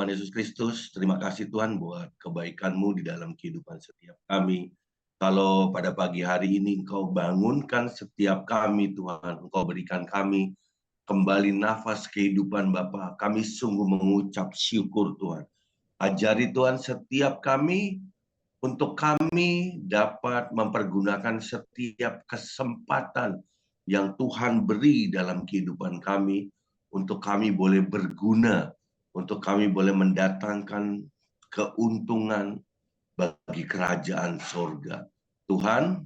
Tuhan Yesus Kristus, terima kasih Tuhan buat kebaikan-Mu di dalam kehidupan setiap kami. Kalau pada pagi hari ini Engkau bangunkan setiap kami Tuhan, Engkau berikan kami kembali nafas kehidupan Bapa, kami sungguh mengucap syukur Tuhan. Ajari Tuhan setiap kami untuk kami dapat mempergunakan setiap kesempatan yang Tuhan beri dalam kehidupan kami, untuk kami boleh berguna, untuk kami boleh mendatangkan keuntungan bagi kerajaan sorga. Tuhan,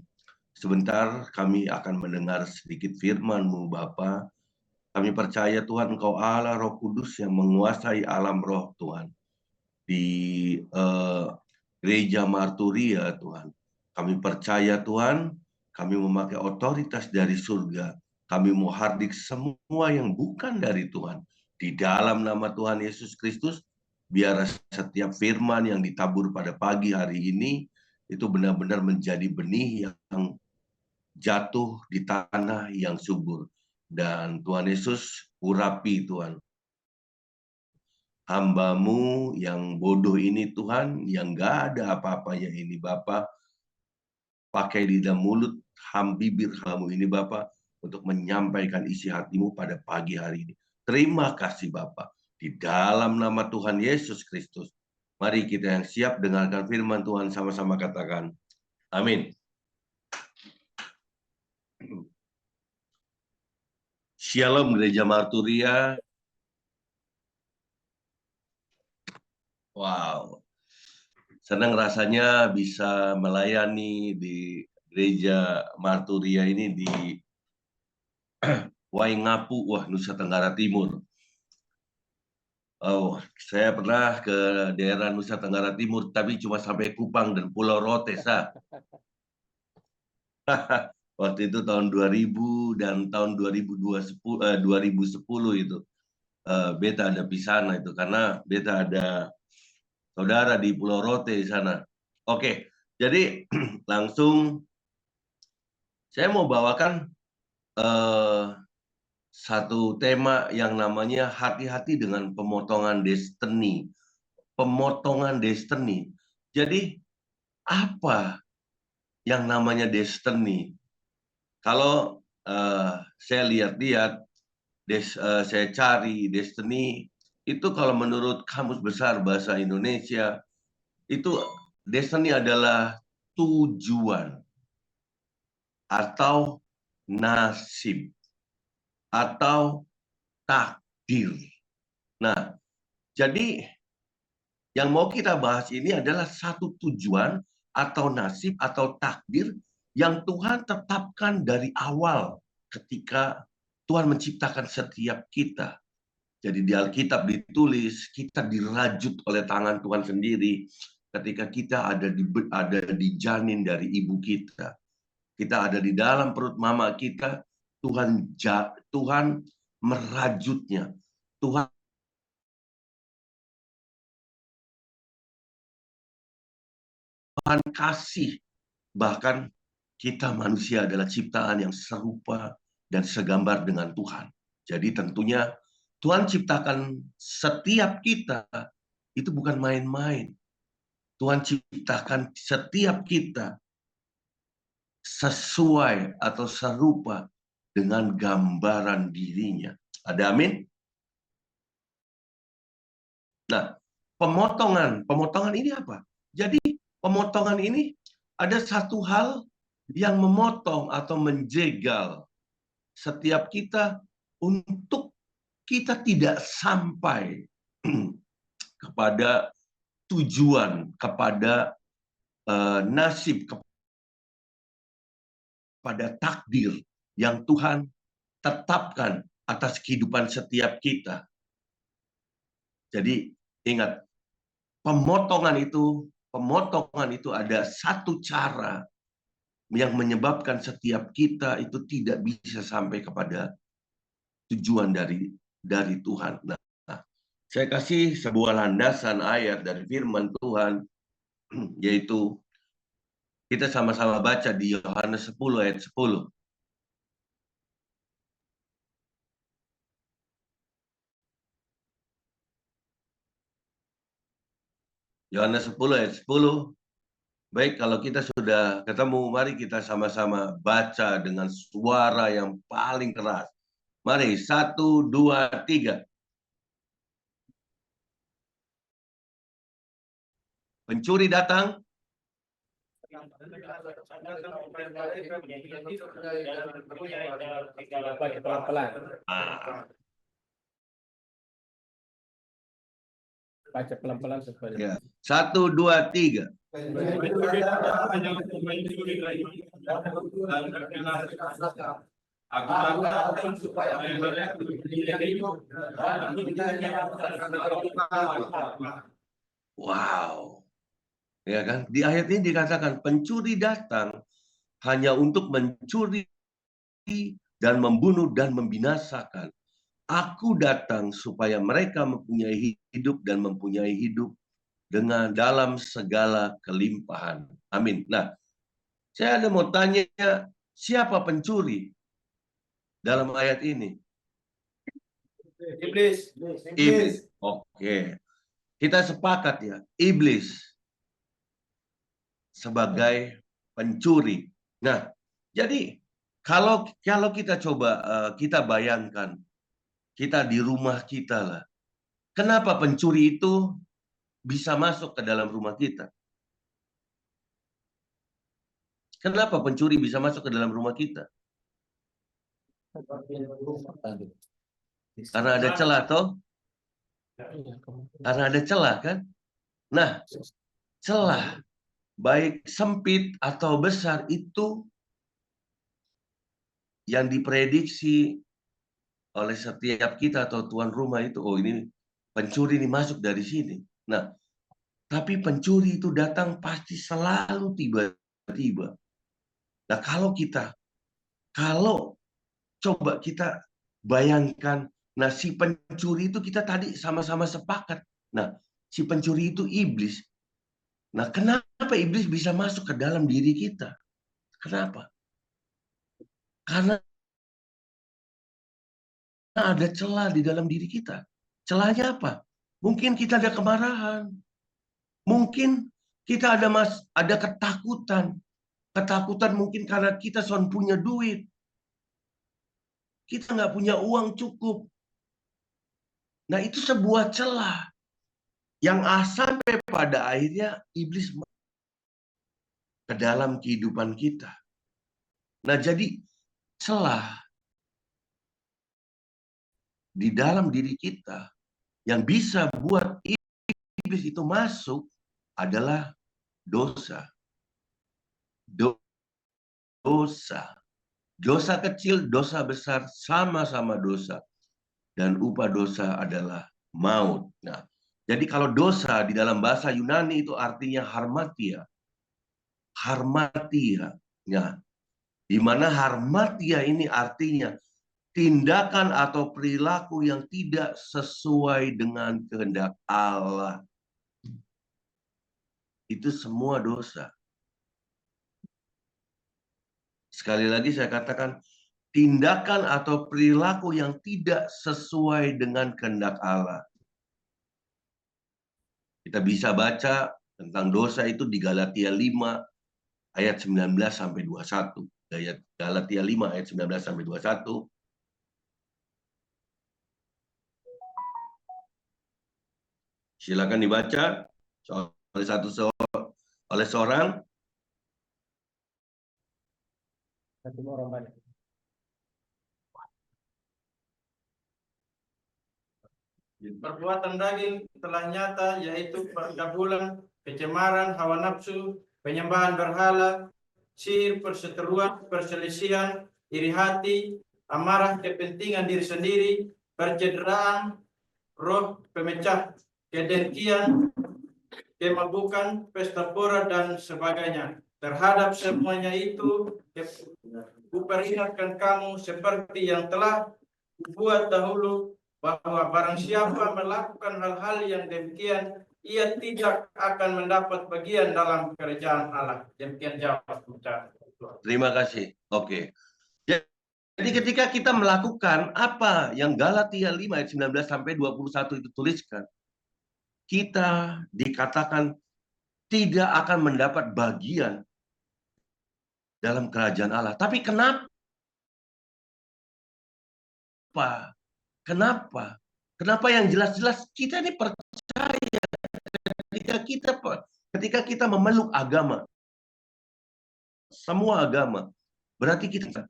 sebentar kami akan mendengar sedikit firman-Mu Bapa. Kami percaya Tuhan Engkau Allah Roh Kudus yang menguasai alam roh Tuhan. Di Gereja Marturia Tuhan. Kami percaya Tuhan, kami memakai otoritas dari surga. Kami mau hardik semua yang bukan dari Tuhan. Di dalam nama Tuhan Yesus Kristus, biar setiap firman yang ditabur pada pagi hari ini, itu benar-benar menjadi benih yang jatuh di tanah yang subur. Dan Tuhan Yesus urapi Tuhan. Hamba-Mu yang bodoh ini Tuhan, yang gak ada apa-apanya ini Bapa, pakai di dalam mulut bibir Hamba-Mu ini Bapa, untuk menyampaikan isi hati-Mu pada pagi hari ini. Terima kasih Bapa, di dalam nama Tuhan Yesus Kristus. Mari kita yang siap dengarkan firman Tuhan sama-sama katakan, amin. Shalom Gereja Marturia. Wow, senang rasanya bisa melayani di Gereja Marturia ini di Waingapu, Nusa Tenggara Timur. Oh, saya pernah ke daerah Nusa Tenggara Timur, tapi cuma sampai Kupang dan Pulau Rote, Waktu itu tahun 2000 dan tahun 2010 itu. Beta ada di sana itu, karena beta ada saudara di Pulau Rote di sana. Oke, jadi langsung saya mau bawakan satu tema yang namanya hati-hati dengan pemotongan destiny. Pemotongan destiny. Jadi apa yang namanya destiny? Kalau saya lihat-lihat, saya cari destiny, itu kalau menurut Kamus Besar Bahasa Indonesia, itu destiny adalah tujuan atau nasib atau takdir. Nah, jadi yang mau kita bahas ini adalah satu tujuan atau nasib atau takdir yang Tuhan tetapkan dari awal ketika Tuhan menciptakan setiap kita. Jadi di Alkitab ditulis, kita dirajut oleh tangan Tuhan sendiri ketika kita ada di janin dari ibu kita. Kita ada di dalam perut mama kita, Tuhan merajutnya. Tuhan kasih. Bahkan kita manusia adalah ciptaan yang serupa dan segambar dengan Tuhan. Jadi tentunya Tuhan ciptakan setiap kita itu bukan main-main. Tuhan ciptakan setiap kita sesuai atau serupa dengan gambaran dirinya. Ada amin? Nah, pemotongan ini apa? Jadi pemotongan ini ada satu hal yang memotong atau menjegal setiap kita untuk kita tidak sampai kepada tujuan, kepada nasib, kepada takdir yang Tuhan tetapkan atas kehidupan setiap kita. Jadi ingat, pemotongan itu ada satu cara yang menyebabkan setiap kita itu tidak bisa sampai kepada tujuan dari Tuhan. Nah, saya kasih sebuah landasan ayat dari firman Tuhan, yaitu kita sama-sama baca di Yohanes 10 ayat 10. Yohanes 10 ayat 10. Baik, kalau kita sudah ketemu, mari kita sama-sama baca dengan suara yang paling keras. Mari, 1, 2, 3. Pencuri datang. Pelan-pelan. Ah, Baca pelan-pelan supaya. ya. 1, 2, 3. Aku lakukan supaya Wow. Ya kan? Di ayat ini dikatakan pencuri datang hanya untuk mencuri dan membunuh dan membinasakan. Aku datang supaya mereka mempunyai hidup dan mempunyai hidup dengan dalam segala kelimpahan. Amin. Nah, saya ada mau tanya, siapa pencuri dalam ayat ini? iblis. Iblis. Oke. Kita sepakat ya, iblis sebagai pencuri. Nah, jadi kalau kita coba kita bayangkan kita di rumah kita lah. Kenapa pencuri itu bisa masuk ke dalam rumah kita? Kenapa pencuri bisa masuk ke dalam rumah kita? Karena ada celah toh? Karena ada celah kan? Nah, celah baik sempit atau besar itu yang diprediksi oleh setiap kita atau tuan rumah itu, oh ini pencuri ini masuk dari sini. Nah, tapi pencuri itu datang pasti selalu tiba-tiba. Nah, kalau coba kita bayangkan, nah si pencuri itu kita tadi sama-sama sepakat. Nah, si pencuri itu iblis. Nah, kenapa iblis bisa masuk ke dalam diri kita? Kenapa? Karena ada celah di dalam diri kita. Celahnya apa? Mungkin kita ada kemarahan. Mungkin kita ada ketakutan. Ketakutan mungkin karena kita son punya duit. Kita nggak punya uang cukup. Nah, itu sebuah celah yang sampai pada akhirnya iblis ke dalam kehidupan kita. Nah, jadi celah di dalam diri kita yang bisa buat iblis itu masuk adalah dosa. Dosa. Dosa kecil, dosa besar, sama-sama dosa. Dan upah dosa adalah maut. Nah, jadi kalau dosa di dalam bahasa Yunani itu artinya harmatia. Harmatia. Ya, di mana harmatia ini artinya tindakan atau perilaku yang tidak sesuai dengan kehendak Allah. Itu semua dosa. Sekali lagi saya katakan, tindakan atau perilaku yang tidak sesuai dengan kehendak Allah. Kita bisa baca tentang dosa itu di Galatia 5 ayat 19 sampai 21. Galatia 5 ayat 19 sampai 21. Silakan dibaca oleh seorang. Perbuatan daging telah nyata, yaitu percabulan, kecemaran, hawa nafsu, penyembahan berhala, sihir, perseteruan, perselisihan, iri hati, amarah, kepentingan diri sendiri, percederaan, roh pemecah, kedengkian, kemabukan, pesta pora, dan sebagainya. Terhadap semuanya itu, kuperingatkan kamu seperti yang telah kubuat dahulu, bahwa barang siapa melakukan hal-hal yang demikian, ia tidak akan mendapat bagian dalam kerajaan Allah. Demikian jawab ucapan. Terima kasih. Oke. Jadi ketika kita melakukan apa yang Galatia 5 ayat 19 sampai 21 itu tuliskan, kita dikatakan tidak akan mendapat bagian dalam kerajaan Allah. Tapi kenapa? Kenapa? Kenapa yang jelas-jelas kita ini percaya ketika kita memeluk agama, semua agama, berarti kita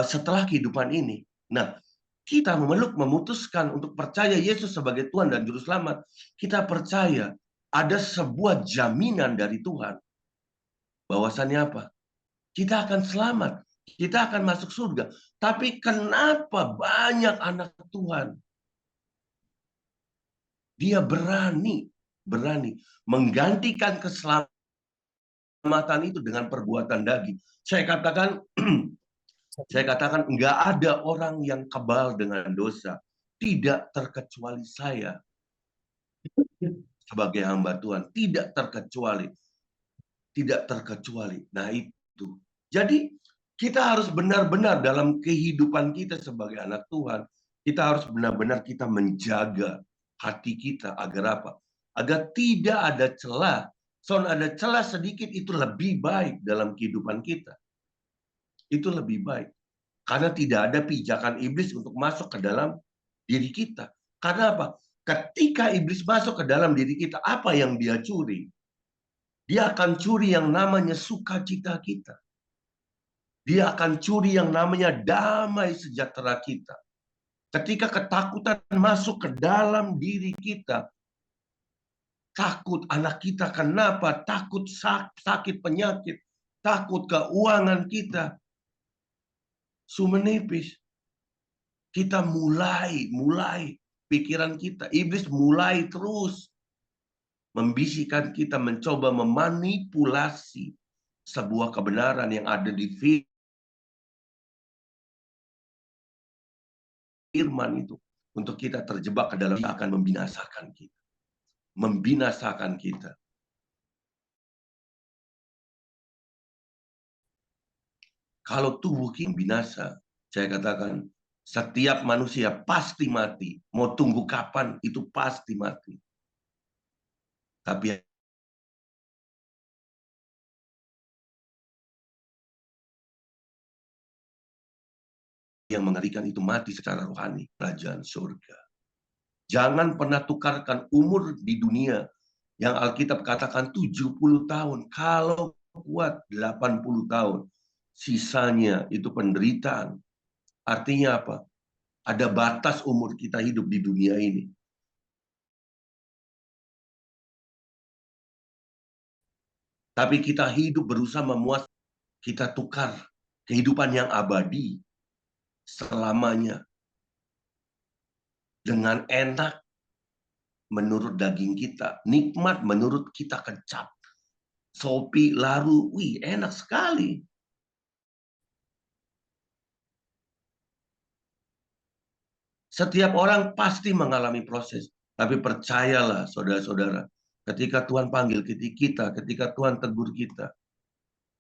setelah kehidupan ini, nah kita memutuskan untuk percaya Yesus sebagai Tuhan dan Juru Selamat, kita percaya ada sebuah jaminan dari Tuhan. Bahwasannya apa? Kita akan selamat, kita akan masuk surga. Tapi kenapa banyak anak Tuhan dia berani menggantikan keselamatan itu dengan perbuatan daging? Saya katakan enggak ada orang yang kebal dengan dosa, tidak terkecuali saya sebagai hamba Tuhan, tidak terkecuali. Nah itu. Jadi kita harus benar-benar dalam kehidupan kita sebagai anak Tuhan, kita harus benar-benar kita menjaga hati kita agar apa? Agar tidak ada celah. Soal ada celah sedikit itu lebih baik dalam kehidupan kita. Itu lebih baik. Karena tidak ada pijakan iblis untuk masuk ke dalam diri kita. Karena apa? Ketika iblis masuk ke dalam diri kita, apa yang dia curi? Dia akan curi yang namanya sukacita kita. Dia akan curi yang namanya damai sejahtera kita. Ketika ketakutan masuk ke dalam diri kita, takut anak kita kenapa, takut sakit penyakit, takut keuangan kita menipis. Kita mulai pikiran kita, iblis mulai terus membisikkan kita, mencoba memanipulasi sebuah kebenaran yang ada di firman itu untuk kita terjebak ke dalam, akan membinasakan kita. Kalau tubuh kita binasa, saya katakan setiap manusia pasti mati. Mau tunggu kapan itu pasti mati. Tapi yang mengerikan itu mati secara rohani, kerajaan surga. Jangan pernah tukarkan umur di dunia yang Alkitab katakan 70 tahun. Kalau kuat 80 tahun. Sisanya itu penderitaan. Artinya apa? Ada batas umur kita hidup di dunia ini. Tapi kita hidup berusaha memuas, kita tukar kehidupan yang abadi selamanya dengan enak menurut daging kita, nikmat menurut kita kecap. Sopi, laru, wih enak sekali. Setiap orang pasti mengalami proses, tapi percayalah saudara-saudara, ketika Tuhan panggil kita, ketika Tuhan tegur kita,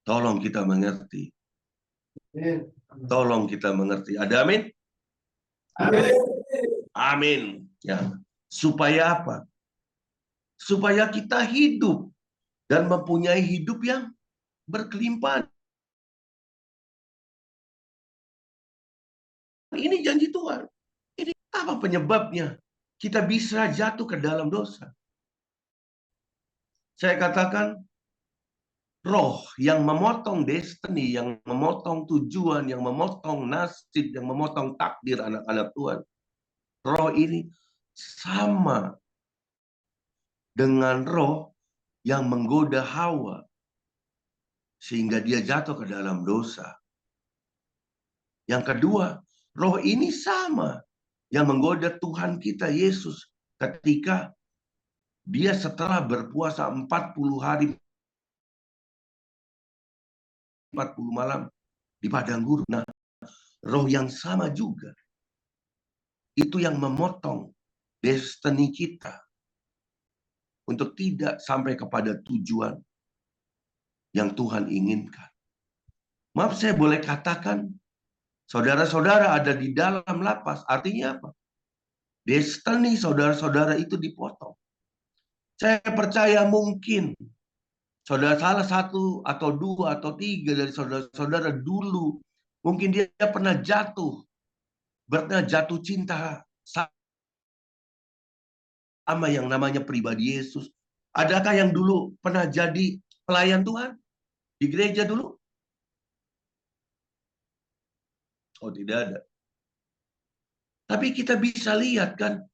tolong kita mengerti. Tolong kita mengerti. Ada amin? Amin. Amin. Ya. Supaya apa? Supaya kita hidup dan mempunyai hidup yang berkelimpahan. Ini janji Tuhan. Ini apa penyebabnya? Kita bisa jatuh ke dalam dosa. Saya katakan, roh yang memotong destiny, yang memotong tujuan, yang memotong nasib, yang memotong takdir anak-anak Tuhan. Roh ini sama dengan roh yang menggoda Hawa sehingga dia jatuh ke dalam dosa. Yang kedua, roh ini sama yang menggoda Tuhan kita Yesus ketika dia setelah berpuasa 40 hari 40 malam di padang gurun. Nah, roh yang sama juga itu yang memotong destiny kita untuk tidak sampai kepada tujuan yang Tuhan inginkan. Maaf, saya boleh katakan, saudara-saudara ada di dalam lapas. Artinya apa? Destiny saudara-saudara itu dipotong. Saya percaya mungkin saudara salah satu atau dua atau tiga dari saudara-saudara dulu, mungkin dia pernah jatuh cinta sama yang namanya pribadi Yesus. Adakah yang dulu pernah jadi pelayan Tuhan di gereja dulu? Oh, tidak ada. Tapi kita bisa lihat kan,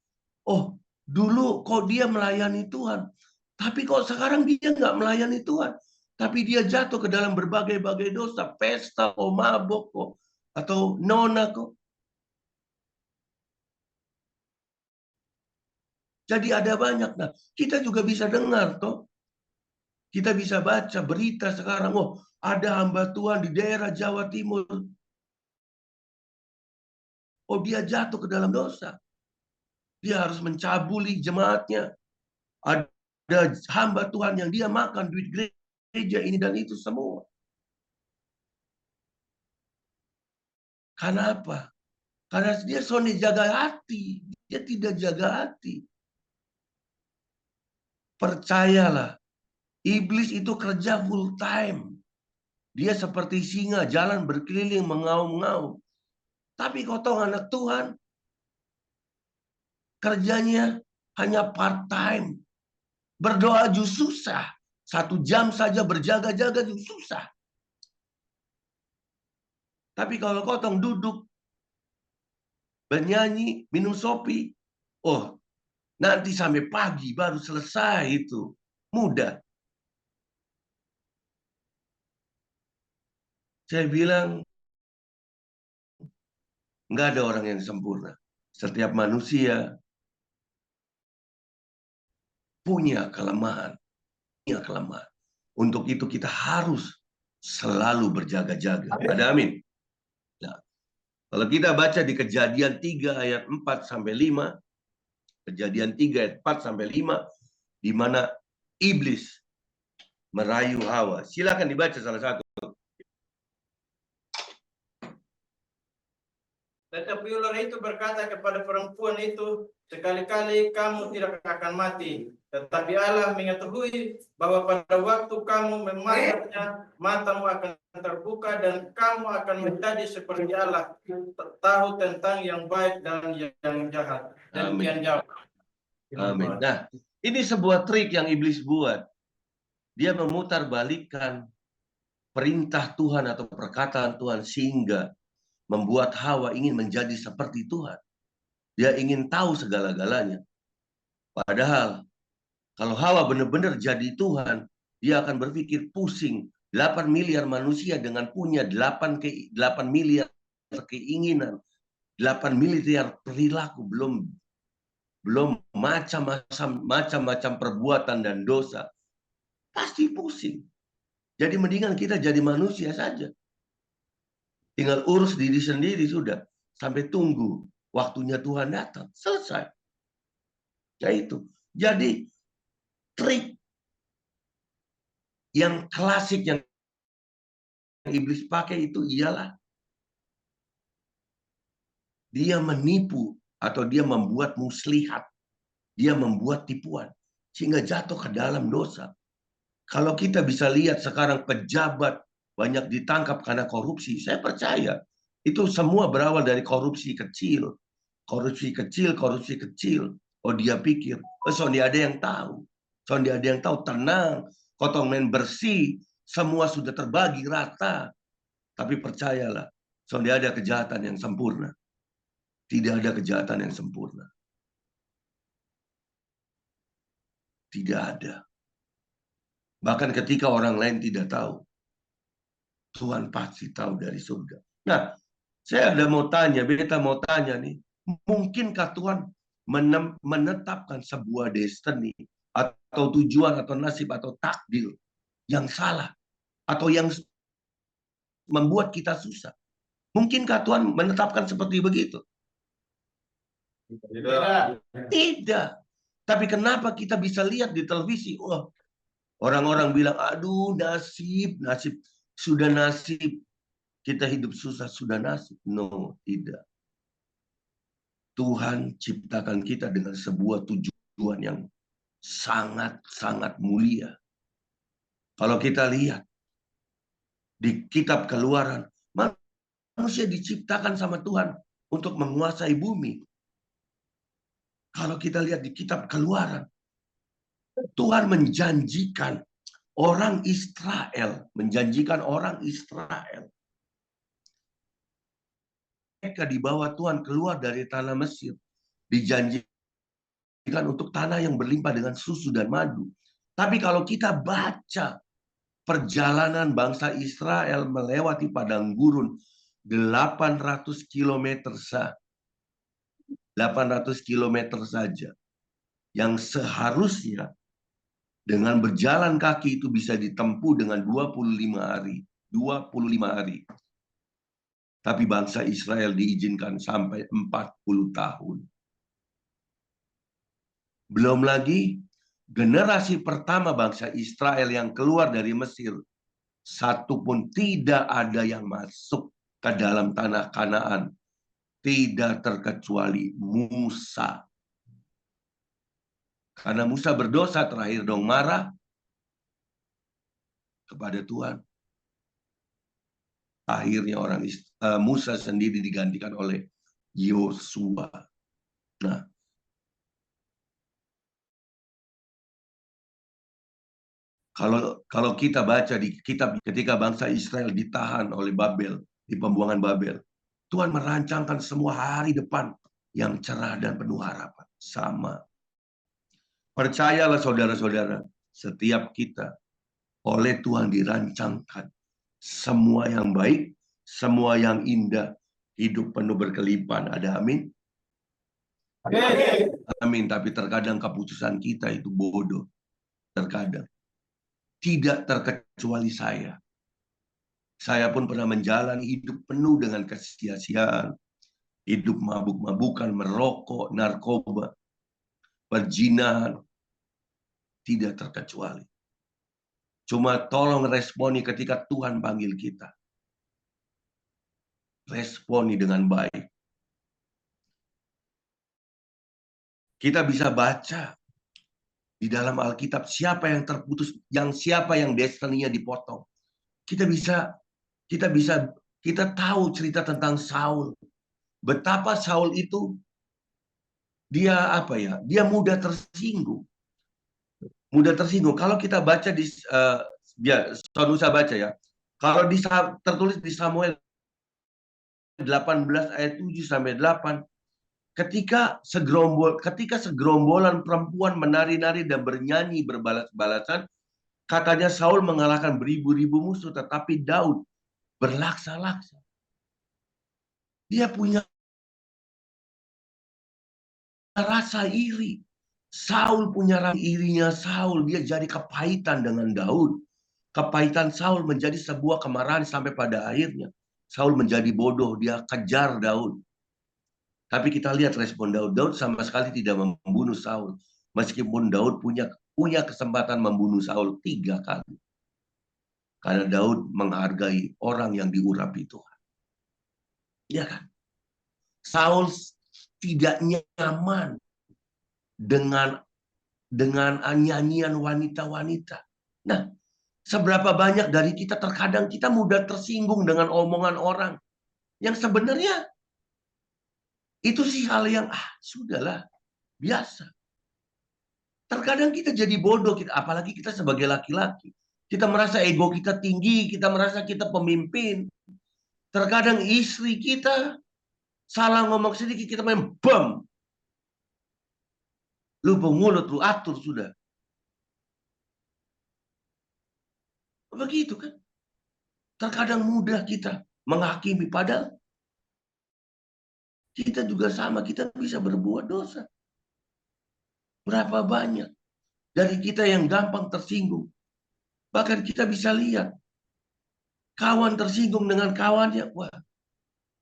oh dulu kok dia melayani Tuhan, tapi kok sekarang dia nggak melayani Tuhan. Tapi dia jatuh ke dalam berbagai-bagai dosa, pesta, kok mabok, kok, atau nona kok. Jadi ada banyak. Nah, kita juga bisa dengar toh. Kita bisa baca berita sekarang, oh ada hamba Tuhan di daerah Jawa Timur. Oh dia jatuh ke dalam dosa. Dia harus mencabuli jemaatnya. Ada hamba Tuhan yang dia makan duit gereja ini dan itu semua. Karena apa? Karena dia sonde jaga hati. Dia tidak jaga hati. Percayalah, iblis itu kerja full time. Dia seperti singa, jalan berkeliling mengaum-ngaum. Tapi kau anak Tuhan, kerjanya hanya part time. Berdoa juga susah. 1 jam saja berjaga-jaga juga susah. Tapi kalau kau duduk, bernyanyi, minum kopi, oh nanti sampai pagi baru selesai itu. Mudah. Saya bilang, nggak ada orang yang sempurna. Setiap manusia punya kelemahan. Untuk itu kita harus selalu berjaga-jaga. Ada amin. Nah, kalau kita baca di Kejadian 3 ayat 4 sampai 5, Kejadian 3 ayat 4 sampai 5, di mana iblis merayu Hawa. Silakan dibaca salah satu. Tetapi ular itu berkata kepada perempuan itu, sekali-kali kamu tidak akan mati. Tetapi Allah mengetahui bahwa pada waktu kamu memakannya, matamu akan terbuka dan kamu akan menjadi seperti Allah, tahu tentang yang baik dan yang jahat. Demikian jawab. Amin. Nah, ini sebuah trik yang iblis buat. Dia memutarbalikkan perintah Tuhan atau perkataan Tuhan sehingga membuat Hawa ingin menjadi seperti Tuhan. Dia ingin tahu segala-galanya. Padahal kalau Hawa benar-benar jadi Tuhan, dia akan berpikir pusing. 8 miliar manusia dengan punya 8 miliar keinginan, 8 miliar perilaku, belum macam-macam perbuatan dan dosa. Pasti pusing. Jadi mendingan kita jadi manusia saja. Tinggal urus diri sendiri sudah. Sampai tunggu waktunya Tuhan datang. Selesai. Ya itu. Jadi trik yang klasik yang iblis pakai itu ialah dia menipu atau dia membuat muslihat. Dia membuat tipuan. Sehingga jatuh ke dalam dosa. Kalau kita bisa lihat sekarang pejabat banyak ditangkap karena korupsi, saya percaya itu semua berawal dari korupsi kecil. Korupsi kecil. Oh dia pikir, oh soalnya ada yang tahu. Soalnya ada yang tahu, tenang. Kotong main bersih, semua sudah terbagi rata. Tapi percayalah, soalnya ada kejahatan yang sempurna. Tidak ada kejahatan yang sempurna. Tidak ada. Bahkan ketika orang lain tidak tahu, Tuhan pasti tahu dari surga. Nah, saya beta mau tanya nih, mungkinkah Tuhan menetapkan sebuah destiny atau tujuan atau nasib atau takdir yang salah atau yang membuat kita susah? Mungkinkah Tuhan menetapkan seperti begitu? Tidak. Tapi kenapa kita bisa lihat di televisi, wah, orang-orang bilang, aduh nasib, sudah nasib. Kita hidup susah, sudah nasib. No, tidak. Tuhan ciptakan kita dengan sebuah tujuan yang sangat-sangat mulia. Kalau kita lihat di kitab Keluaran, manusia diciptakan sama Tuhan untuk menguasai bumi. Kalau kita lihat di kitab Keluaran, Tuhan menjanjikan orang Israel, mereka dibawa Tuhan keluar dari tanah Mesir, dijanjikan untuk tanah yang berlimpah dengan susu dan madu. Tapi kalau kita baca perjalanan bangsa Israel melewati padang gurun 800 km saja, yang seharusnya dengan berjalan kaki itu bisa ditempuh dengan 25 hari. Tapi bangsa Israel diizinkan sampai 40 tahun. Belum lagi generasi pertama bangsa Israel yang keluar dari Mesir, satu pun tidak ada yang masuk ke dalam tanah Kanaan. Tidak terkecuali Musa. Karena Musa berdosa, terakhir dong marah kepada Tuhan. Akhirnya Musa sendiri digantikan oleh Yosua. Nah, kalau kita baca di kitab ketika bangsa Israel ditahan oleh Babel, di pembuangan Babel, Tuhan merancangkan semua hari depan yang cerah dan penuh harapan. Sama. Percayalah saudara-saudara, setiap kita oleh Tuhan dirancangkan semua yang baik, semua yang indah, hidup penuh berkelimpahan. Ada amin? Amin. Tapi terkadang keputusan kita itu bodoh. Terkadang. Tidak terkecuali saya. Saya pun pernah menjalani hidup penuh dengan kesia-siaan. Hidup mabuk-mabukan, merokok, narkoba, perzinahan. Tidak terkecuali. Cuma tolong responi ketika Tuhan panggil kita. Responi dengan baik. Kita bisa baca di dalam Alkitab siapa yang terputus, siapa yang destininya dipotong. Kita tahu cerita tentang Saul. Betapa Saul itu dia mudah tersinggung. Kalau kita baca di Sanusa baca ya. Kalau tertulis di Samuel 18 ayat 7 sampai 8, ketika segerombolan perempuan menari-nari dan bernyanyi berbalas-balasan, katanya Saul mengalahkan beribu-ribu musuh, tetapi Daud berlaksa-laksa. Dia punya rasa iri. Saul punya rasa irinya Saul, dia jadi kepahitan dengan Daud. Kepahitan Saul menjadi sebuah kemarahan sampai pada akhirnya Saul menjadi bodoh, dia kejar Daud. Tapi kita lihat respon Daud. Daud sama sekali tidak membunuh Saul. Meskipun Daud punya kesempatan membunuh Saul 3 kali. Karena Daud menghargai orang yang diurapi Tuhan. Iya kan? Saul tidak nyaman dengan nyanyian wanita-wanita. Nah, seberapa banyak dari kita terkadang kita mudah tersinggung dengan omongan orang yang sebenarnya itu sih hal yang sudahlah, biasa. Terkadang kita jadi bodoh, apalagi kita sebagai laki-laki. Kita merasa ego kita tinggi, kita merasa kita pemimpin. Terkadang istri kita salah ngomong sedikit, kita main bam. Lu pengulut, lu atur sudah. Begitu kan? Terkadang mudah kita menghakimi, padahal kita juga sama, kita bisa berbuat dosa. Berapa banyak dari kita yang gampang tersinggung. Bahkan kita bisa lihat kawan tersinggung dengan kawannya, wah,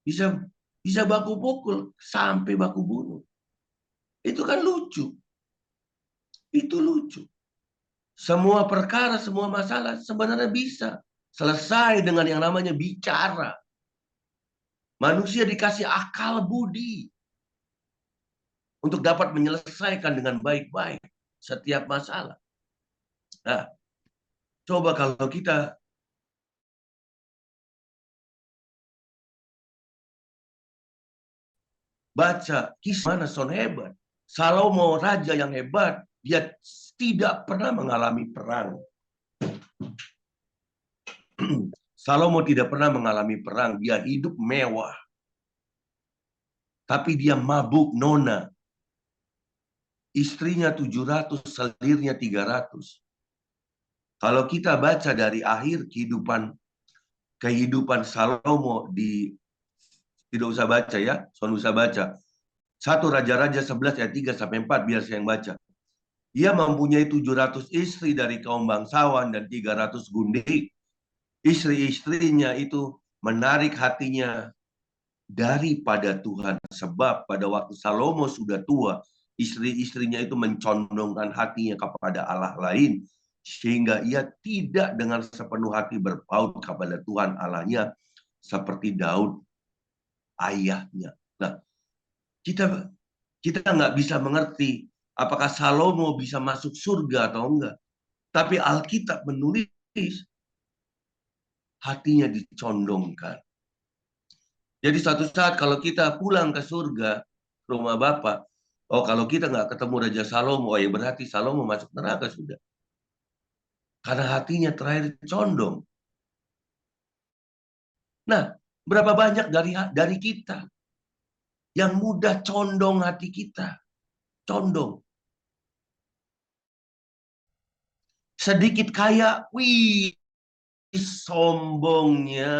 bisa baku pukul sampai baku bunuh. Itu kan lucu. Itu lucu. Semua perkara, semua masalah sebenarnya bisa selesai dengan yang namanya bicara. Manusia dikasih akal budi untuk dapat menyelesaikan dengan baik-baik. setiap masalah. Nah, coba kalau kita baca kisah Son hebat. Salomo raja yang hebat, dia tidak pernah mengalami perang. Salomo tidak pernah mengalami perang, dia hidup mewah. Tapi dia mabuk nona. Istrinya 700, selirnya 300. Kalau kita baca dari akhir kehidupan Salomo tidak usah baca ya, Son usah baca. 1 Raja-Raja 11 ayat 3 sampai 4 biar saya yang baca. Ia mempunyai 700 istri dari kaum bangsawan dan 300 gundik. Istri-istrinya itu menarik hatinya daripada Tuhan. Sebab pada waktu Salomo sudah tua, istri-istrinya itu mencondongkan hatinya kepada Allah lain. Sehingga ia tidak dengan sepenuh hati berpaut kepada Tuhan Allahnya seperti Daud ayahnya. Nah, kita nggak bisa mengerti apakah Salomo bisa masuk surga atau enggak. Tapi Alkitab menulis hatinya dicondongkan. Jadi suatu saat kalau kita pulang ke surga, rumah Bapa, oh kalau kita nggak ketemu Raja Salomo, oh ya berarti Salomo masuk neraka sudah. Karena hatinya terakhir condong. Nah, berapa banyak dari kita yang mudah condong hati kita. Condong. Sedikit kaya, wih, sombongnya.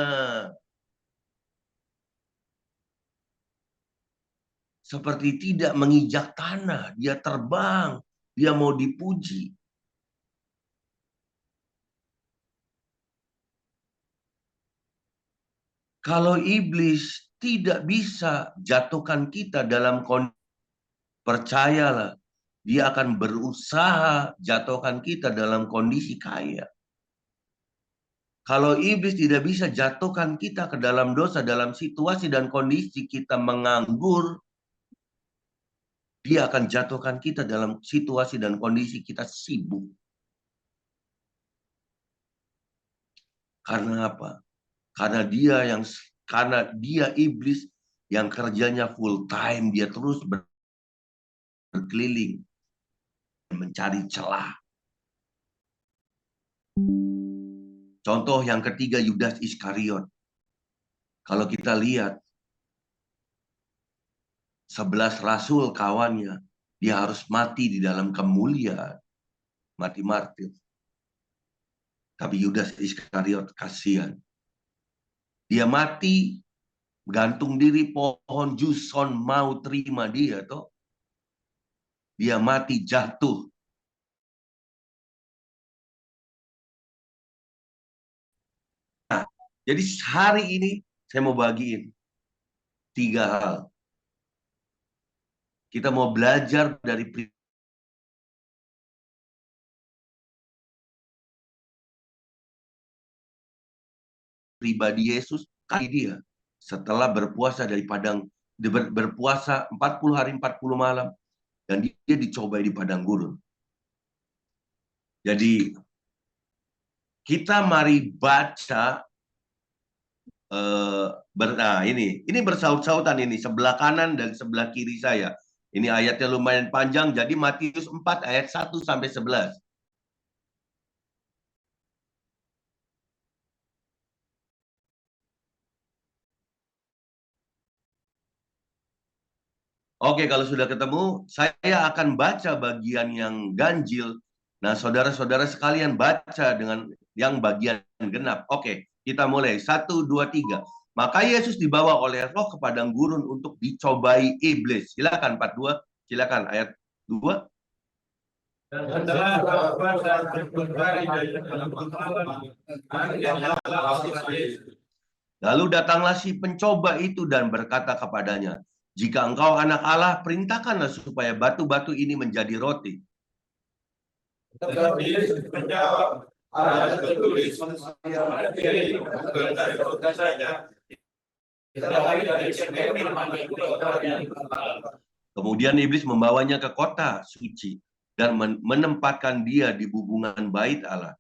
Seperti tidak menginjak tanah, dia terbang, dia mau dipuji. Kalau iblis tidak bisa jatuhkan kita dalam kondisi, percayalah, dia akan berusaha jatuhkan kita dalam kondisi kaya. Kalau iblis tidak bisa jatuhkan kita ke dalam dosa, dalam situasi dan kondisi kita menganggur, dia akan jatuhkan kita dalam situasi dan kondisi kita sibuk. Karena apa? Karena dia iblis yang kerjanya full time, dia terus berkeliling mencari celah. Contoh yang ketiga, Yudas Iskariot. Kalau kita lihat 11 rasul kawannya, dia harus mati di dalam kemuliaan, mati martir. Tapi Yudas Iskariot kasihan. Dia mati, gantung diri pohon Juson mau terima dia toh. Dia mati jatuh. Nah, jadi hari ini saya mau bagiin 3 hal. Kita mau belajar dari pribadi Yesus, kali dia setelah berpuasa dari padang, berpuasa 40 hari 40 malam, dan dia dicobai di padang gurun. Jadi kita mari baca, ini bersaut-sautan ini, sebelah kanan dan sebelah kiri saya. Ini ayatnya lumayan panjang, jadi Matius 4 ayat 1 sampai 11. Oke, kalau sudah ketemu, saya akan baca bagian yang ganjil. Nah, saudara-saudara sekalian baca dengan yang bagian genap. Oke, kita mulai. 1, 2, 3. Maka Yesus dibawa oleh roh ke padang gurun untuk dicobai iblis. Silakan 42, silakan ayat 2. Lalu datanglah si pencoba itu dan berkata kepadanya, jika engkau anak Allah, perintahkanlah supaya batu-batu ini menjadi roti. Tetapi Yesus menjawab, ada tertulis, kemudian iblis membawanya ke kota suci dan menempatkan dia di hubungan bait Allah.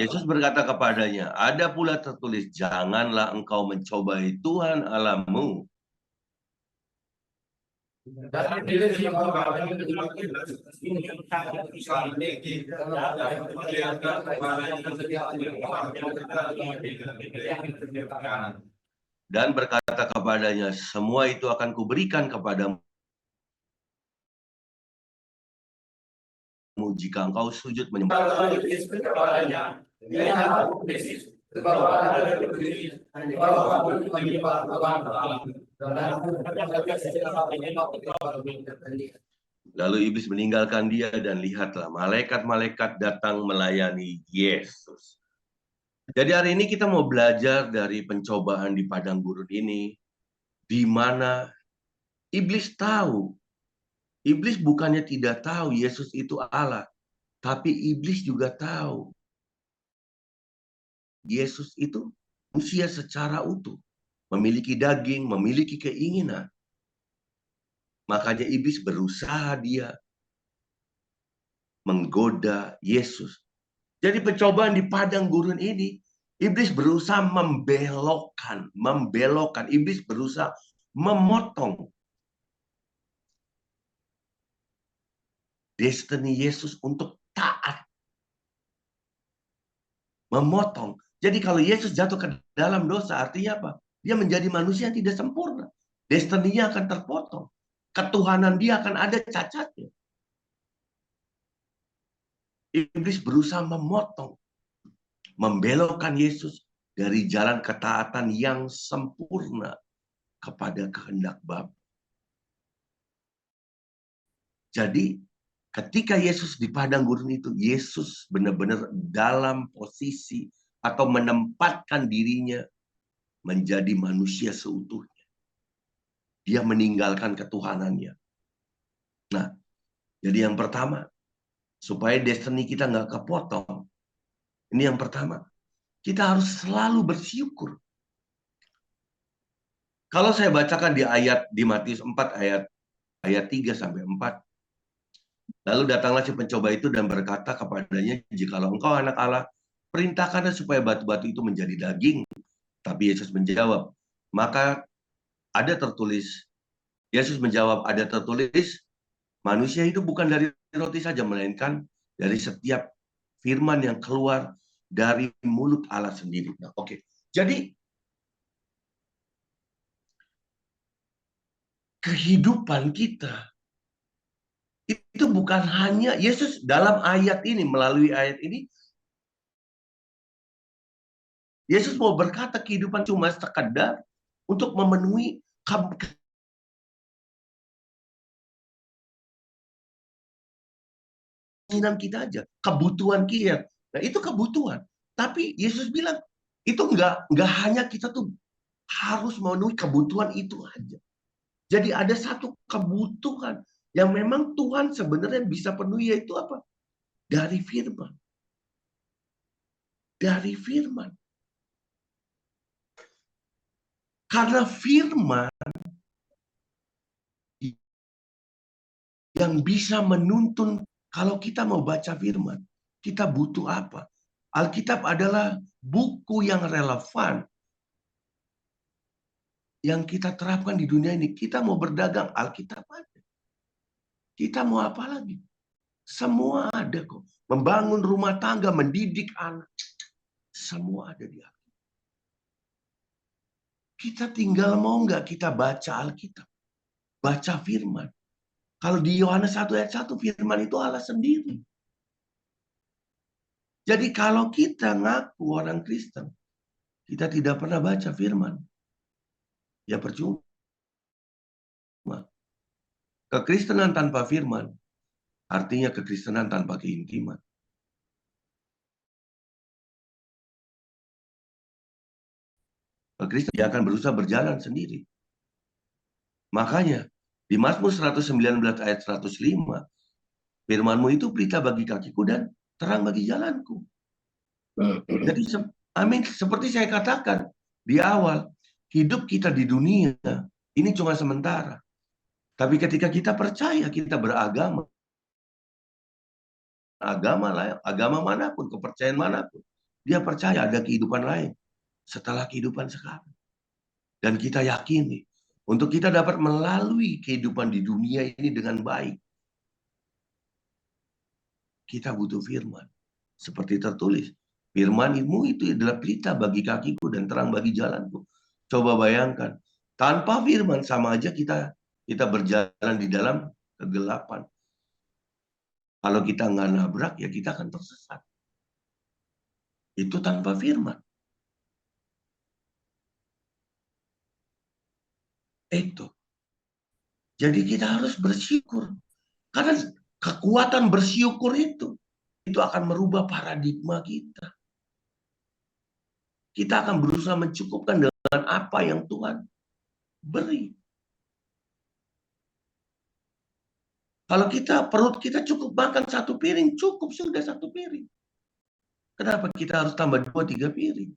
Yesus berkata kepadanya, ada pula tertulis, janganlah engkau mencobai Tuhan Allahmu. Dan berkata kepadanya, semua itu akan kuberikan kepadamu jika engkau sujud menyembah. Lalu iblis meninggalkan dia dan lihatlah malaikat-malaikat datang melayani Yesus. Jadi hari ini kita mau belajar dari pencobaan di padang gurun ini, di mana iblis tahu. Iblis bukannya tidak tahu Yesus itu Allah, tapi iblis juga tahu Yesus itu manusia secara utuh, memiliki daging, memiliki keinginan. Makanya iblis berusaha dia menggoda Yesus. Jadi pencobaan di padang gurun ini, iblis berusaha membelokkan. Iblis berusaha memotong destiny Yesus untuk taat. Memotong. Jadi kalau Yesus jatuh ke dalam dosa, artinya apa? Dia menjadi manusia yang tidak sempurna. Destiny-nya akan terpotong. Ketuhanan dia akan ada cacatnya. Iblis berusaha memotong, membelokkan Yesus dari jalan ketaatan yang sempurna kepada kehendak Bapa. Jadi ketika Yesus di padang gurun itu, Yesus benar-benar dalam posisi atau menempatkan dirinya menjadi manusia seutuhnya. Dia meninggalkan ketuhanannya. Nah, jadi yang pertama, supaya destiny kita nggak kepotong. Ini yang pertama, kita harus selalu bersyukur. Kalau saya bacakan di Matius 4 ayat 3 sampai 4. Lalu datanglah si pencoba itu dan berkata kepadanya, jikalau engkau anak Allah, perintahkanlah supaya batu-batu itu menjadi daging. Tapi Yesus menjawab, maka ada tertulis, Yesus menjawab, ada tertulis, manusia itu bukan dari roti saja, melainkan dari setiap firman yang keluar dari mulut Allah sendiri. Nah, oke. Jadi, kehidupan kita itu bukan hanya Yesus dalam ayat ini, melalui ayat ini, Yesus mau berkata kehidupan cuma sekedar untuk memenuhi keinginan kita aja, kebutuhan kita. Nah, itu kebutuhan. Tapi Yesus bilang, itu enggak hanya kita tuh harus memenuhi kebutuhan itu aja. Jadi ada satu kebutuhan yang memang Tuhan sebenarnya bisa penuhi, yaitu apa? Dari firman. Dari firman. Karena firman yang bisa menuntun, kalau kita mau baca firman, kita butuh apa? Alkitab adalah buku yang relevan yang kita terapkan di dunia ini. Kita mau berdagang, Alkitab ada. Kita mau apa lagi? Semua ada kok. Membangun rumah tangga, mendidik anak. Semua ada di Alkitab. Kita tinggal mau nggak kita baca Alkitab. Baca firman. Kalau di Yohanes 1 ayat 1, firman itu Allah sendiri. Jadi kalau kita ngaku orang Kristen, kita tidak pernah baca firman, ya percuma. Kekristenan tanpa firman, artinya kekristenan tanpa keintiman. Kristen, dia akan berusaha berjalan sendiri. Makanya, di Mazmur 119 ayat 105, firman-Mu itu pelita bagi kakiku dan terang bagi jalanku. Jadi, amin, seperti saya katakan di awal, hidup kita di dunia ini cuma sementara. Tapi ketika kita percaya, kita beragama, agama manapun, kepercayaan manapun, dia percaya ada kehidupan lain setelah kehidupan sekarang. Dan kita yakini, untuk kita dapat melalui kehidupan di dunia ini dengan baik, kita butuh firman. Seperti tertulis, firman-Mu itu adalah pelita bagi kakiku dan terang bagi jalanku. Coba bayangkan, tanpa firman sama aja kita berjalan di dalam kegelapan. Kalau kita nggak nabrak, ya kita akan tersesat. Itu tanpa firman. Itu. Jadi kita harus bersyukur. Karena kekuatan bersyukur itu akan merubah paradigma kita. Kita akan berusaha mencukupkan dengan apa yang Tuhan beri. Kalau perut kita cukup makan 1 piring, cukup sudah 1 piring. Kenapa kita harus tambah 2-3 piring?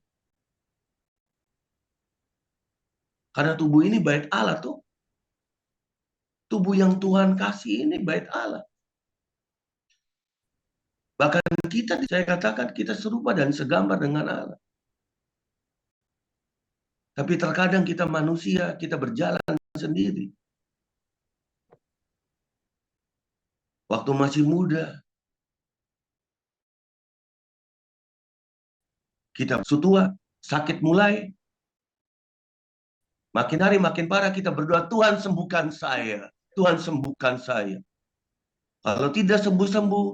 Karena tubuh ini bait Allah tuh. Tubuh yang Tuhan kasih ini bait Allah. Bahkan saya katakan kita serupa dan segambar dengan Allah. Tapi terkadang kita manusia, kita berjalan sendiri. Waktu masih muda, kita tua, sakit mulai. Makin hari makin parah, kita berdoa, Tuhan sembuhkan saya. Tuhan sembuhkan saya. Kalau tidak sembuh-sembuh,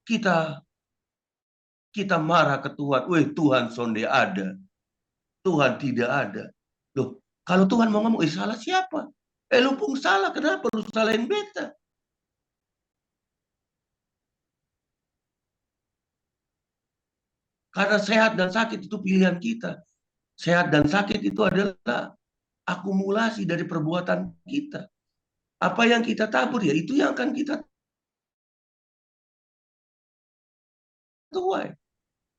kita marah ke Tuhan. Weh, Tuhan sonde ada. Tuhan tidak ada. Loh, kalau Tuhan mau ngomong, salah siapa? Lu pun salah, kenapa lu salahin beta? Karena sehat dan sakit itu pilihan kita. Sehat dan sakit itu adalah akumulasi dari perbuatan kita. Apa yang kita tabur, ya itu yang akan kita tuai.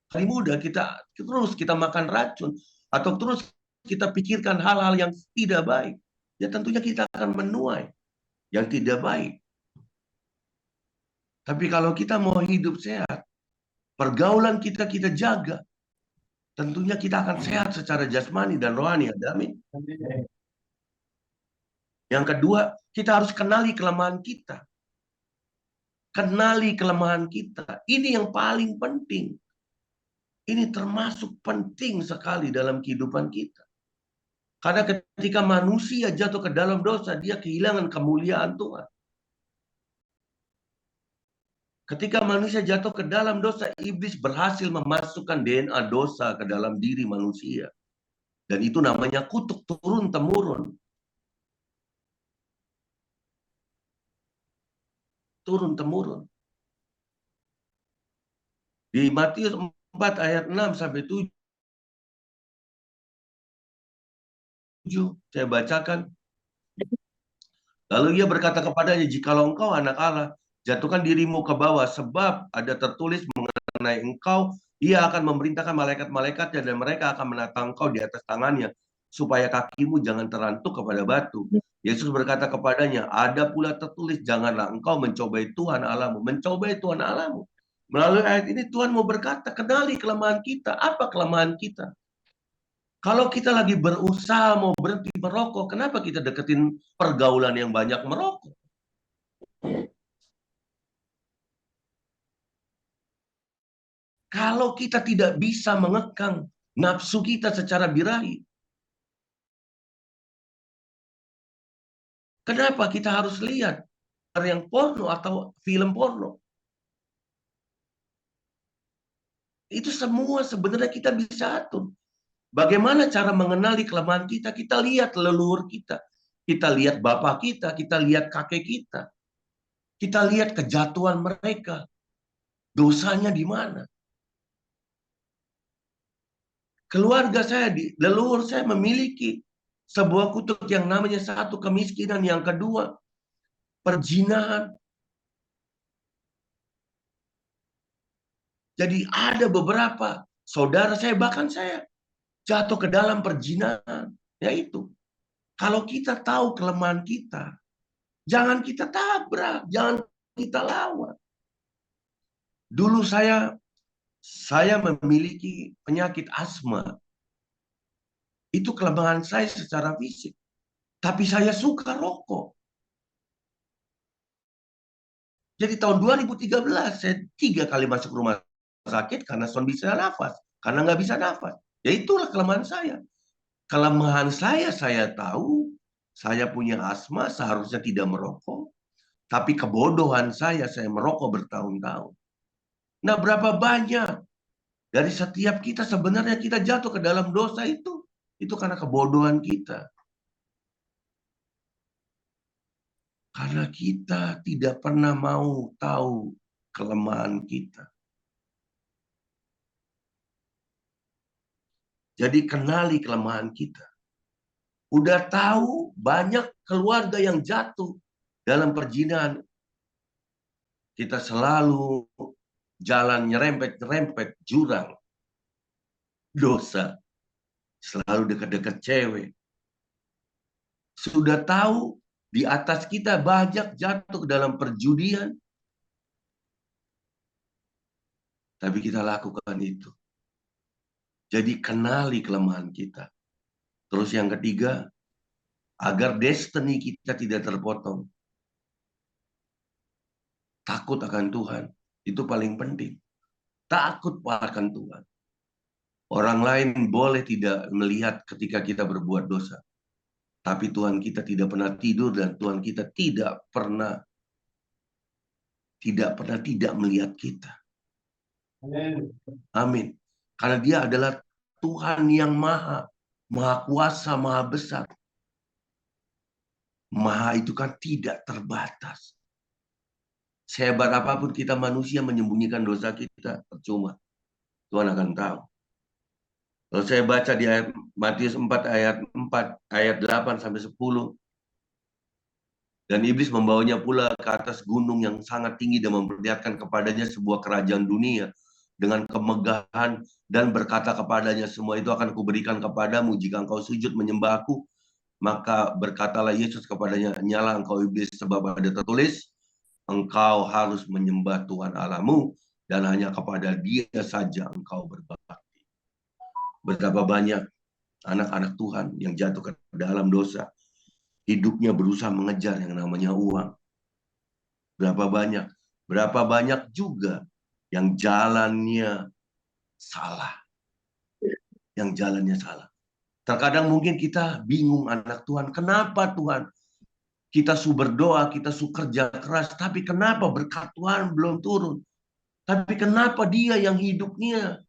Hari muda kita makan racun, atau terus kita pikirkan hal-hal yang tidak baik, ya tentunya kita akan menuai yang tidak baik. Tapi kalau kita mau hidup sehat, pergaulan kita jaga, tentunya kita akan sehat secara jasmani dan rohani. Amin. Yang kedua, kita harus kenali kelemahan kita. Kenali kelemahan kita. Ini yang paling penting. Ini termasuk penting sekali dalam kehidupan kita. Karena ketika manusia jatuh ke dalam dosa, dia kehilangan kemuliaan Tuhan. Ketika manusia jatuh ke dalam dosa, iblis berhasil memasukkan DNA dosa ke dalam diri manusia. Dan itu namanya kutuk turun-temurun. Turun-temurun. Di Matius 4 ayat 6-7, saya bacakan. Lalu ia berkata kepadanya, jikalau engkau anak Allah, jatuhkan dirimu ke bawah, sebab ada tertulis mengenai engkau, ia akan memerintahkan malaikat-malaikatnya, dan mereka akan menatang engkau di atas tangannya, supaya kakimu jangan terantuk kepada batu. Yesus berkata kepadanya, ada pula tertulis, janganlah engkau mencobai Tuhan Allahmu. Mencobai Tuhan Allahmu. Melalui ayat ini Tuhan mau berkata, kenali kelemahan kita. Apa kelemahan kita? Kalau kita lagi berusaha mau berhenti merokok, kenapa kita deketin pergaulan yang banyak merokok? Kalau kita tidak bisa mengekang nafsu kita secara birahi, kenapa kita harus lihat yang porno atau film porno? Itu semua sebenarnya kita bisa atur. Bagaimana cara mengenali kelemahan kita? Kita lihat leluhur kita. Kita lihat bapak kita lihat kakek kita. Kita lihat kejatuhan mereka. Dosanya di mana? Keluarga saya, leluhur saya memiliki sebuah kutuk yang namanya satu kemiskinan, yang kedua perzinahan. Jadi ada beberapa saudara saya, bahkan saya jatuh ke dalam perzinahan. Yaitu, kalau kita tahu kelemahan kita, jangan kita tabrak, jangan kita lawan. Dulu saya memiliki penyakit asma. Itu kelemahan saya secara fisik. Tapi saya suka rokok. Jadi tahun 2013 saya 3 kali masuk rumah sakit karena son bisa nafas. Karena nggak bisa nafas. Ya itulah kelemahan saya. Kelemahan saya tahu. Saya punya asma, seharusnya tidak merokok. Tapi kebodohan saya merokok bertahun-tahun. Nah, berapa banyak dari setiap kita sebenarnya kita jatuh ke dalam dosa itu. Itu karena kebodohan kita. Karena kita tidak pernah mau tahu kelemahan kita. Jadi kenali kelemahan kita. Udah tahu banyak keluarga yang jatuh dalam perzinahan. Kita selalu jalan nyerempet-nyerempet jurang dosa. Selalu dekat-dekat cewek. Sudah tahu di atas kita banyak jatuh ke dalam perjudian. Tapi kita lakukan itu. Jadi kenali kelemahan kita. Terus yang ketiga, agar destiny kita tidak terpotong. Takut akan Tuhan. Itu paling penting. Takut akan Tuhan. Orang lain boleh tidak melihat ketika kita berbuat dosa. Tapi Tuhan kita tidak pernah tidur, dan Tuhan kita tidak pernah tidak melihat kita. Amin. Karena Dia adalah Tuhan yang maha kuasa, maha besar. Maha itu kan tidak terbatas. Sehebat apapun kita manusia menyembunyikan dosa kita, percuma. Tuhan akan tahu. Kalau saya baca di ayat Matius 4 ayat 8 sampai 10. Dan iblis membawanya pula ke atas gunung yang sangat tinggi dan memperlihatkan kepadanya sebuah kerajaan dunia dengan kemegahan, dan berkata kepadanya, semua itu akan kuberikan kepadamu jika engkau sujud menyembah aku. Maka berkatalah Yesus kepadanya, nyala engkau iblis, sebab ada tertulis, engkau harus menyembah Tuhan Allahmu dan hanya kepada Dia saja engkau berbakti. Betapa banyak anak-anak Tuhan yang jatuh ke dalam dosa. Hidupnya berusaha mengejar yang namanya uang. Berapa banyak juga yang jalannya salah. Terkadang mungkin kita bingung, anak Tuhan. Kenapa Tuhan? Kita berdoa, kita kerja keras. Tapi kenapa berkat Tuhan belum turun? Tapi kenapa dia yang hidupnya,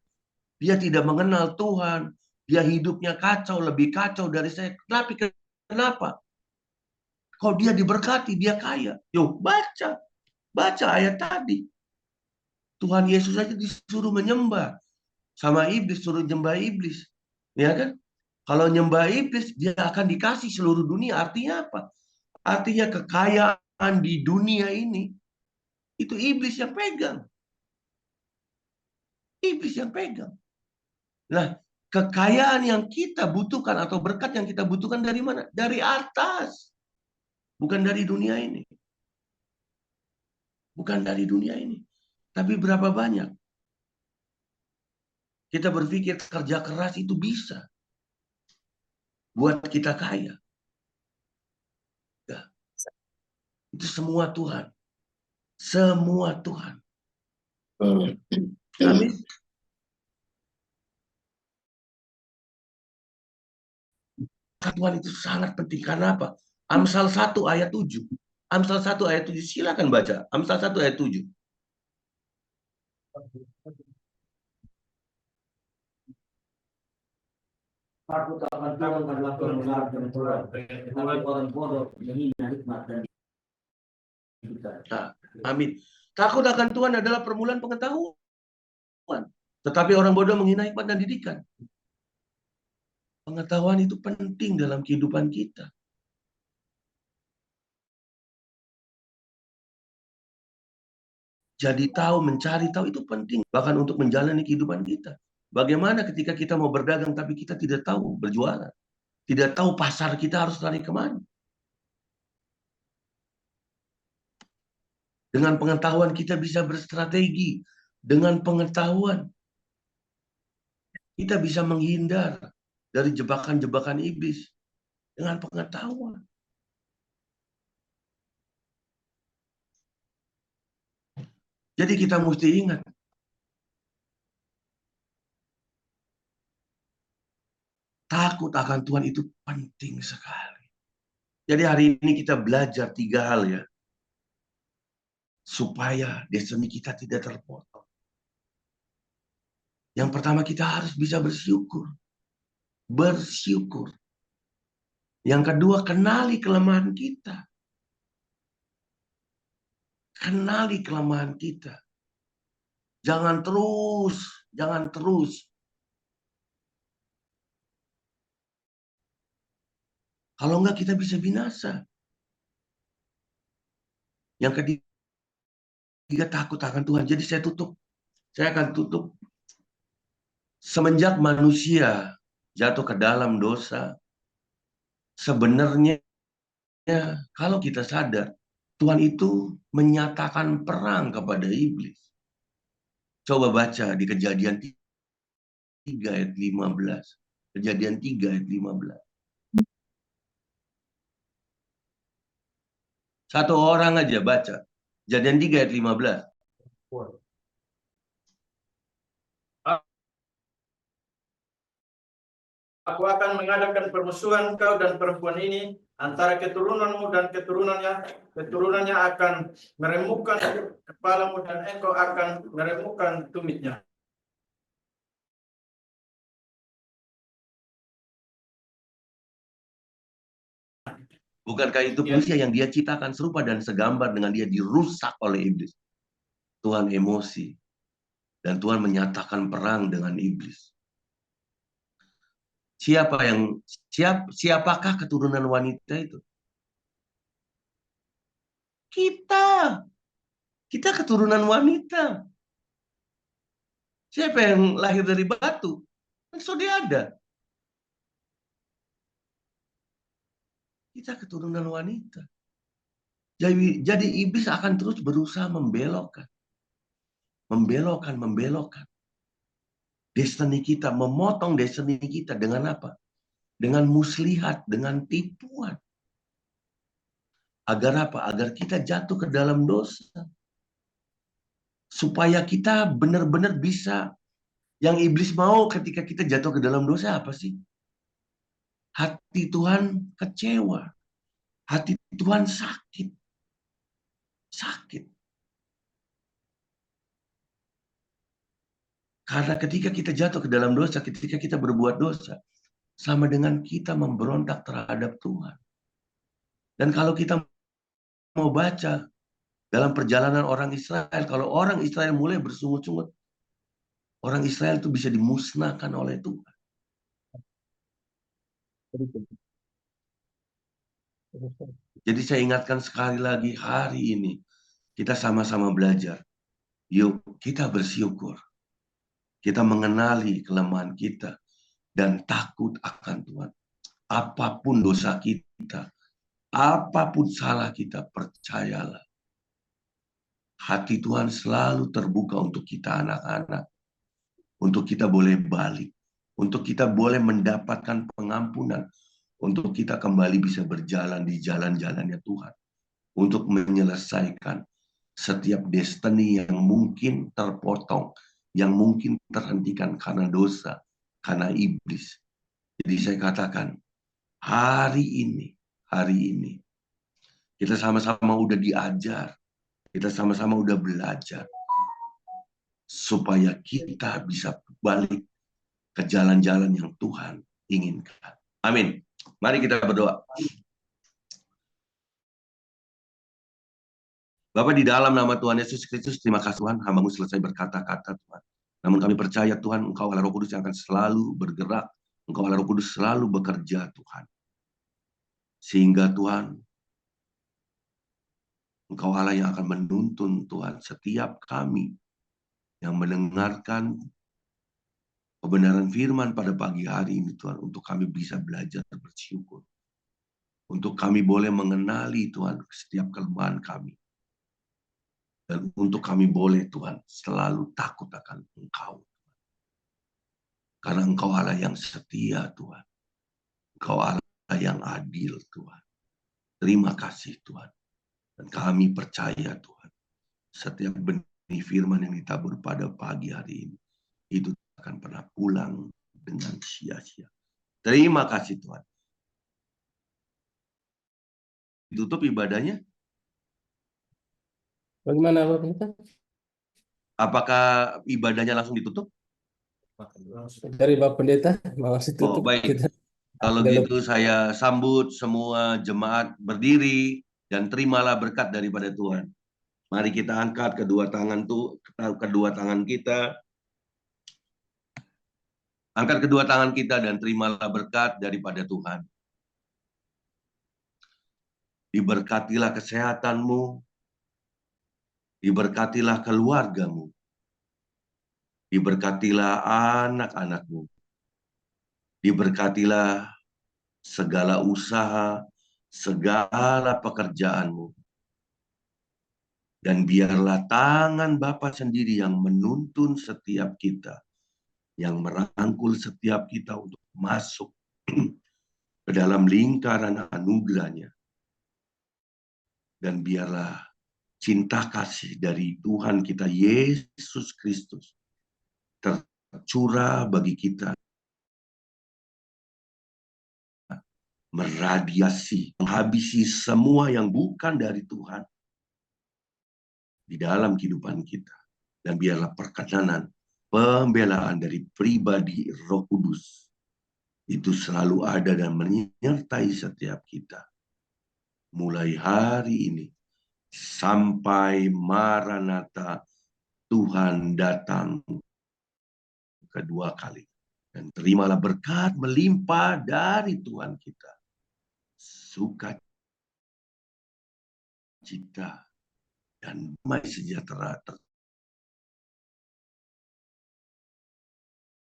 dia tidak mengenal Tuhan. Dia hidupnya kacau, lebih kacau dari saya. Tapi kenapa? Kalau dia diberkati, dia kaya. Yuk, baca ayat tadi. Tuhan Yesus saja disuruh menyembah. Sama iblis, suruh nyembah iblis. Ya kan? Kalau nyembah iblis, dia akan dikasih seluruh dunia. Artinya apa? Artinya kekayaan di dunia ini, itu iblis yang pegang. Iblis yang pegang. Nah, kekayaan yang kita butuhkan atau berkat yang kita butuhkan dari mana? Dari atas. Bukan dari dunia ini. Bukan dari dunia ini. Tapi berapa banyak kita berpikir kerja keras itu bisa buat kita kaya. Ya. Itu semua Tuhan. Semua Tuhan. Amin. Tuhan itu sangat penting. Karena apa? Amsal 1 ayat 7. Amsal 1 ayat 7. Silakan baca. Amsal 1 ayat 7. Takut akan Tuhan adalah permulaan kebetulan. Tetapi orang bodoh menghina hikmat dan amin. Takut akan Tuhan adalah permulaan pengetahuan. Tetapi orang bodoh menghina hikmat dan didikan. Pengetahuan itu penting dalam kehidupan kita. Jadi tahu, mencari tahu itu penting. Bahkan untuk menjalani kehidupan kita. Bagaimana ketika kita mau berdagang tapi kita tidak tahu berjualan. Tidak tahu pasar kita harus lari kemana. Dengan pengetahuan kita bisa berstrategi. Dengan pengetahuan kita bisa menghindar dari jebakan-jebakan iblis. Dengan pengetahuan. Jadi kita mesti ingat. Takut akan Tuhan itu penting sekali. Jadi hari ini kita belajar 3 hal ya. Supaya destiny kita tidak terpotong. Yang pertama kita harus bisa bersyukur. Bersyukur. Yang kedua kenali kelemahan kita. Kenali kelemahan kita. Jangan terus. Kalau enggak kita bisa binasa. Yang ketiga takut akan Tuhan. Jadi saya akan tutup. Semenjak manusia jatuh ke dalam dosa, sebenarnya kalau kita sadar, Tuhan itu menyatakan perang kepada iblis. Coba baca di Kejadian 3 ayat 15. Kejadian 3 ayat 15. Satu orang aja baca. Kejadian 3 ayat 15. Aku akan mengadakan permusuhan kau dan perempuan ini antara keturunanmu dan keturunannya. Keturunannya akan meremukkan kepalamu dan engkau akan meremukkan tumitnya. Bukankah itu manusia yang dia ciptakan serupa dan segambar dengan dia dirusak oleh iblis? Tuhan emosi. Dan Tuhan menyatakan perang dengan iblis. Siapakah keturunan wanita itu? Kita keturunan wanita. Siapa yang lahir dari batu? Kan sudah ada. Kita keturunan wanita. Jadi iblis akan terus berusaha membelokkan. Destiny kita, memotong destiny kita dengan apa? Dengan muslihat, dengan tipuan. Agar apa? Agar kita jatuh ke dalam dosa. Supaya kita benar-benar bisa. Yang iblis mau ketika kita jatuh ke dalam dosa apa sih? Hati Tuhan kecewa. Hati Tuhan sakit. Karena ketika kita jatuh ke dalam dosa, ketika kita berbuat dosa, sama dengan kita memberontak terhadap Tuhan. Dan kalau kita mau baca dalam perjalanan orang Israel, kalau orang Israel mulai bersungut-sungut, orang Israel itu bisa dimusnahkan oleh Tuhan. Jadi saya ingatkan sekali lagi hari ini, kita sama-sama belajar. Yuk kita bersyukur. Kita mengenali kelemahan kita dan takut akan Tuhan. Apapun dosa kita, apapun salah kita, percayalah. Hati Tuhan selalu terbuka untuk kita anak-anak. Untuk kita boleh balik. Untuk kita boleh mendapatkan pengampunan. Untuk kita kembali bisa berjalan di jalan-jalannya Tuhan. Untuk menyelesaikan setiap destiny yang mungkin terpotong. Yang mungkin terhentikan karena dosa, karena iblis. Jadi saya katakan, hari ini, kita sama-sama udah diajar, kita sama-sama udah belajar, supaya kita bisa balik ke jalan-jalan yang Tuhan inginkan. Amin. Mari kita berdoa. Bapak, di dalam nama Tuhan Yesus Kristus, terima kasih Tuhan, hamba-Mu selesai berkata-kata Tuhan. Namun kami percaya Tuhan, Engkau adalah Roh Kudus yang akan selalu bergerak Engkau Allah Roh Kudus selalu bekerja Tuhan. Sehingga Tuhan, Engkau Allah yang akan menuntun Tuhan setiap kami yang mendengarkan kebenaran firman pada pagi hari ini Tuhan, untuk kami bisa belajar bersyukur. Untuk kami boleh mengenali Tuhan setiap kelemahan kami. Dan untuk kami boleh Tuhan selalu takut akan Engkau. Karena Engkau Allah yang setia Tuhan. Engkau Allah yang adil Tuhan. Terima kasih Tuhan. Dan kami percaya Tuhan, setiap benih firman yang ditabur pada pagi hari ini, itu akan pernah pulang dengan sia-sia. Terima kasih Tuhan. Ditutup ibadahnya. Bagaimana Bapak Pendeta? Apakah ibadahnya langsung ditutup? Dari Bapak Pendeta mau tutup. Baik. Kita Kalau gitu saya sambut semua jemaat berdiri dan terimalah berkat daripada Tuhan. Mari kita angkat kedua tangan kita. Angkat kedua tangan kita dan terimalah berkat daripada Tuhan. Diberkatilah kesehatanmu, diberkatilah keluargamu, diberkatilah anak-anakmu, diberkatilah segala usaha, segala pekerjaanmu. Dan biarlah tangan Bapa sendiri yang menuntun setiap kita, yang merangkul setiap kita untuk masuk ke dalam lingkaran anugerahnya. Dan biarlah cinta kasih dari Tuhan kita Yesus Kristus tercurah bagi kita, meradiasi, menghabisi semua yang bukan dari Tuhan di dalam kehidupan kita. Dan biarlah perkenanan, pembelaan dari pribadi Roh Kudus itu selalu ada dan menyertai setiap kita. Mulai hari ini sampai Maranatha, Tuhan datang kedua kali. Dan terimalah berkat melimpah dari Tuhan kita. Sukacita dan damai sejahtera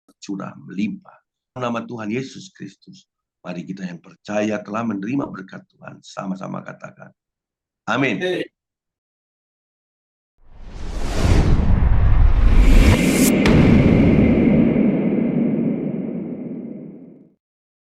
tercurah melimpah. Nama Tuhan Yesus Kristus. Mari kita yang percaya telah menerima berkat Tuhan. Sama-sama katakan. Amin.